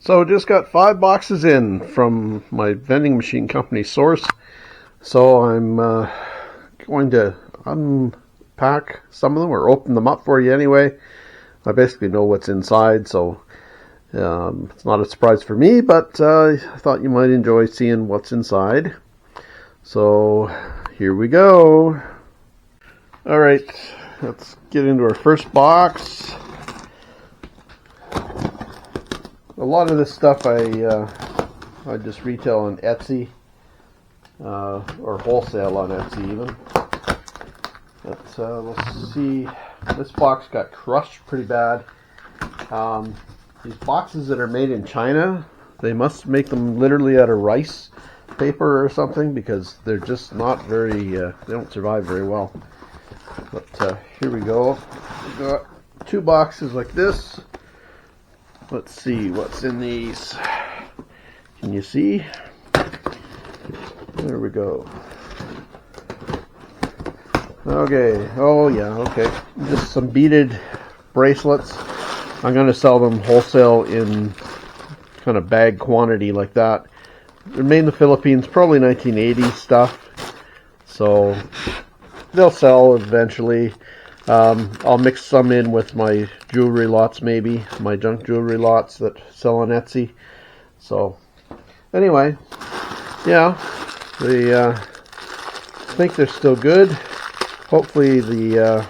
So just got 5 boxes in from my vending machine company Source. So I'm going to unpack some of them or open them up for you anyway. I basically know what's inside, so it's not a surprise for me, but I thought you might enjoy seeing what's inside. So here we go. Alright, let's get into our first box. A lot of this stuff I just retail on Etsy, or wholesale on Etsy even. But let's see, this box got crushed pretty bad. These boxes that are made in China, they must make them literally out of rice paper or something, because they're just not very, they don't survive very well. But here we go. We've got 2 boxes like this. Let's see what's in these. Can you see? There we go. Okay. Oh yeah. Okay. Just some beaded bracelets. I'm going to sell them wholesale in kind of bag quantity like that. They're made in the Philippines, probably 1980s stuff. So they'll sell eventually. I'll mix some in with my jewelry lots, maybe my junk jewelry lots that sell on Etsy. So anyway, yeah, I think they're still good. Hopefully yeah,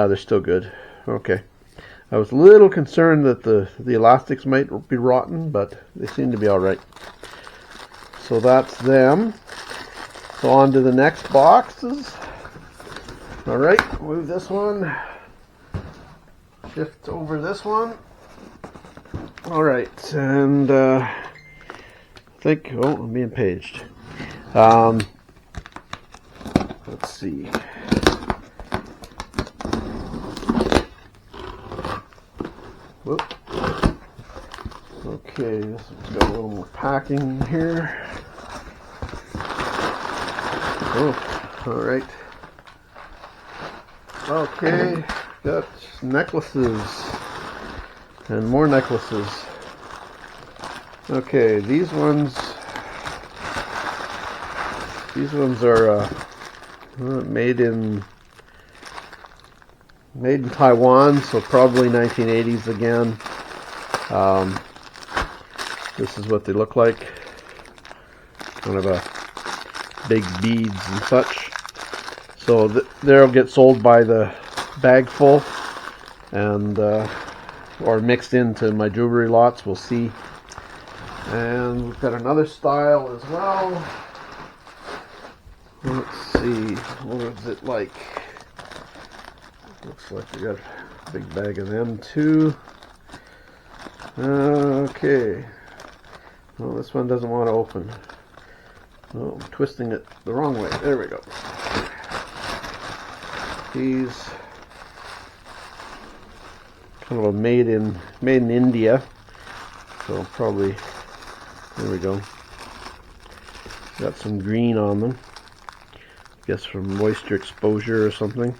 they're still good. Okay, I was a little concerned that the elastics might be rotten, but they seem to be all right. So that's them. So on to the next boxes. Alright, move this one. Shift over this one. Alright, and I think, oh, I'm being paged. Let's see. Whoop. Okay, this one's got a little more packing here. Oh, alright. Okay, got necklaces and more necklaces. Okay, these ones are made in Taiwan, so probably 1980s again. This is what they look like. Kind of a big beads and such. So they'll get sold by the bag full, and or mixed into my jewelry lots. We'll see. And we've got another style as well. Let's see, what is it like? Looks like we got a big bag of them too. Okay. Well, this one doesn't want to open. Oh, I'm twisting it the wrong way. There we go. These kind of a made in India. So probably, there we go. Got some green on them. I guess from moisture exposure or something.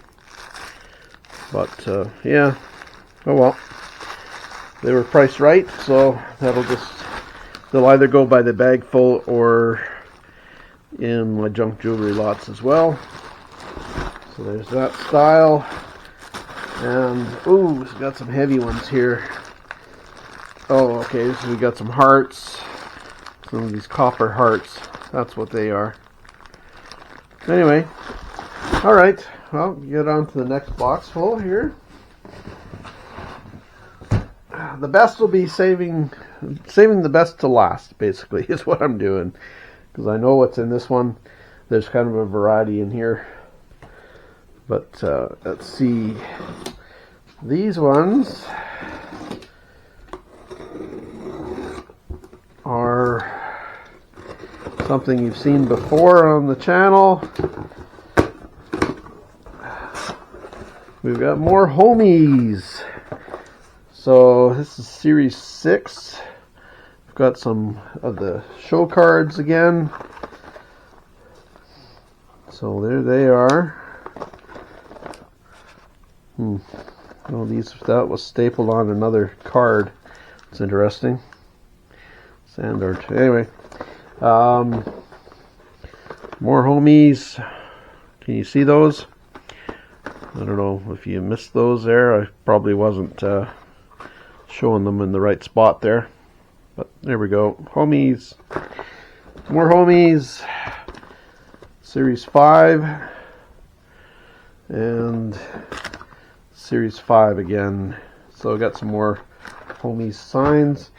But yeah. Oh well. They were priced right, so they'll either go by the bag full or in my junk jewelry lots as well. So there's that style. And ooh, we've got some heavy ones here. Oh, okay, so we got some hearts. Some of these copper hearts. That's what they are. Anyway, alright, well, get on to the next box full here. The best will be saving the best to last, basically, is what I'm doing. Because I know what's in this one. There's kind of a variety in here. But let's see. These ones are something you've seen before on the channel. We've got more homies. So this is series 6. We've got some of the show cards again. So there they are. Oh, that was stapled on another card. It's interesting. Sand art. Anyway, more homies. Can you see those? I don't know if you missed those there. I probably wasn't showing them in the right spot there. But there we go. Homies. More homies. Series 5. And Series 5 again. So I got some more homies signs.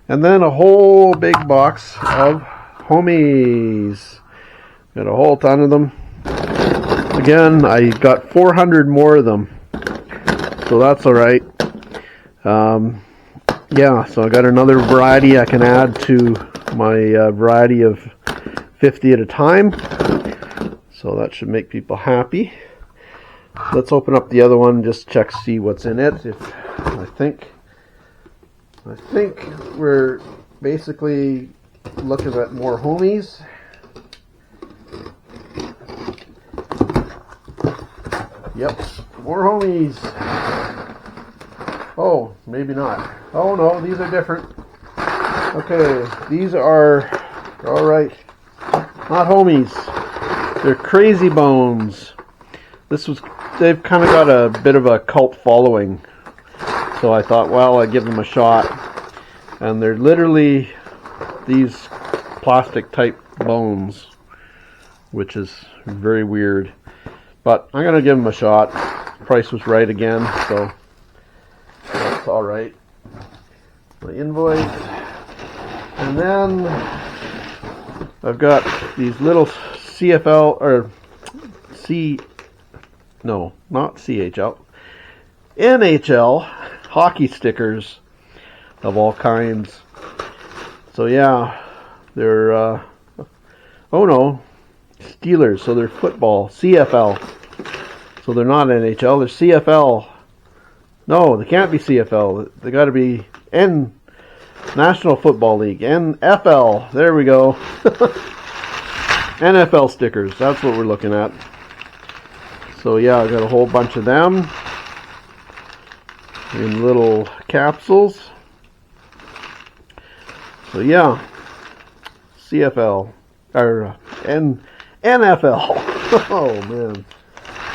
And then a whole big box of homies. Got a whole ton of them. Again, I got 400 more of them. So that's alright. Yeah, so I got another variety I can add to my variety of 50 at a time. So that should make people happy. Let's open up the other one, just check, see what's in it. I think we're basically looking at more homies. Yep, more homies. Oh, maybe not. Oh no, these are different. Okay, these are, alright, not homies. They're Crazy Bones. They've kind of got a bit of a cult following. So I thought, well, I'd give them a shot. And they're literally these plastic type bones, which is very weird. But I'm going to give them a shot. Price was right again, so that's alright. My invoice. And then I've got these little CFL, or not CHL, NHL hockey stickers of all kinds. So yeah, they're, oh no, Steelers, so they're football, CFL. So they're not NHL, they're CFL. No, they can't be CFL. They got to be National Football League, NFL. There we go. NFL stickers, that's what we're looking at. So yeah, I got a whole bunch of them in little capsules. So yeah, CFL or NFL. Oh man.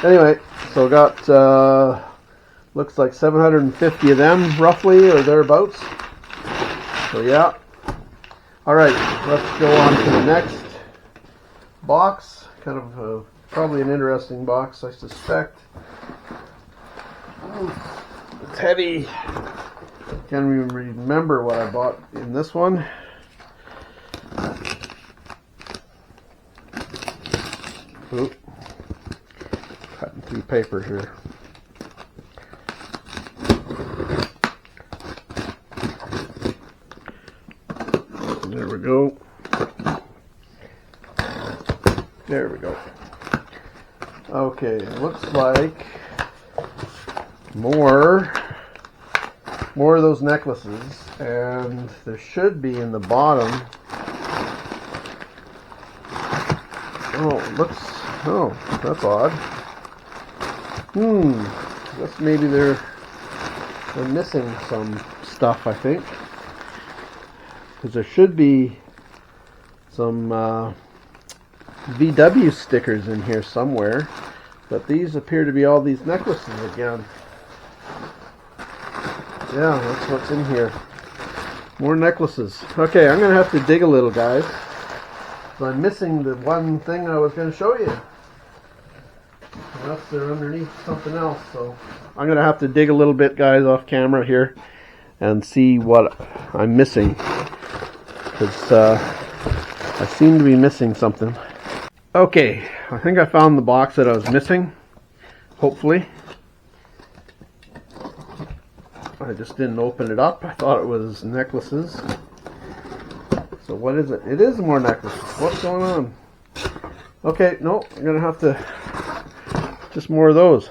Anyway, so got looks like 750 of them roughly or thereabouts. So yeah. All right, let's go on to the next box. Kind of probably an interesting box, I suspect. It's heavy. Can't even remember what I bought in this one. Oop. Cutting through paper here. There we go. There we go. Okay, looks like more of those necklaces, and there should be in the bottom. Oh, that's odd. I guess maybe they're missing some stuff, I think. Because there should be some VW stickers in here somewhere. But these appear to be all these necklaces again. Yeah, that's what's in here. More necklaces. Okay, I'm going to have to dig a little, guys. So I'm missing the one thing I was going to show you. Unless they're underneath something else. So I'm going to have to dig a little bit, guys, off camera here and see what I'm missing. Because I seem to be missing something. Okay, I think I found the box that I was missing. Hopefully. I just didn't open it up. I thought it was necklaces. So what is it? It is more necklaces. What's going on? Okay, no, I'm going to have to... Just more of those.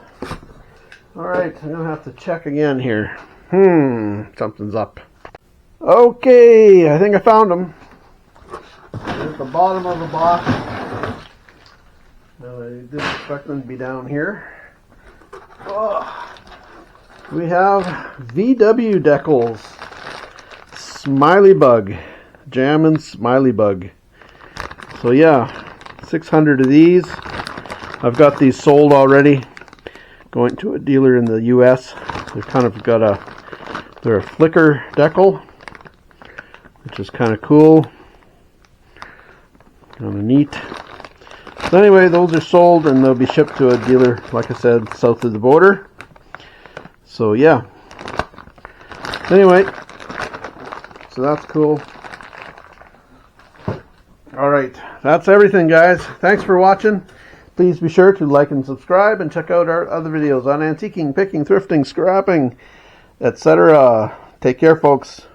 Alright, I'm going to have to check again here. Something's up. Okay, I think I found them. There's the bottom of the box. I didn't expect them to be down here. Oh, we have VW decals. Smiley Bug. Jam and Smiley Bug. So yeah, 600 of these. I've got these sold already. Going to a dealer in the US. They've kind of got they're a flicker decal, which is kind of cool. Kind of neat. So anyway, those are sold and they'll be shipped to a dealer, like I said, south of the border. So yeah. Anyway, so that's cool. Alright, that's everything, guys. Thanks for watching. Please be sure to like and subscribe and check out our other videos on antiquing, picking, thrifting, scrapping, etc. Take care, folks.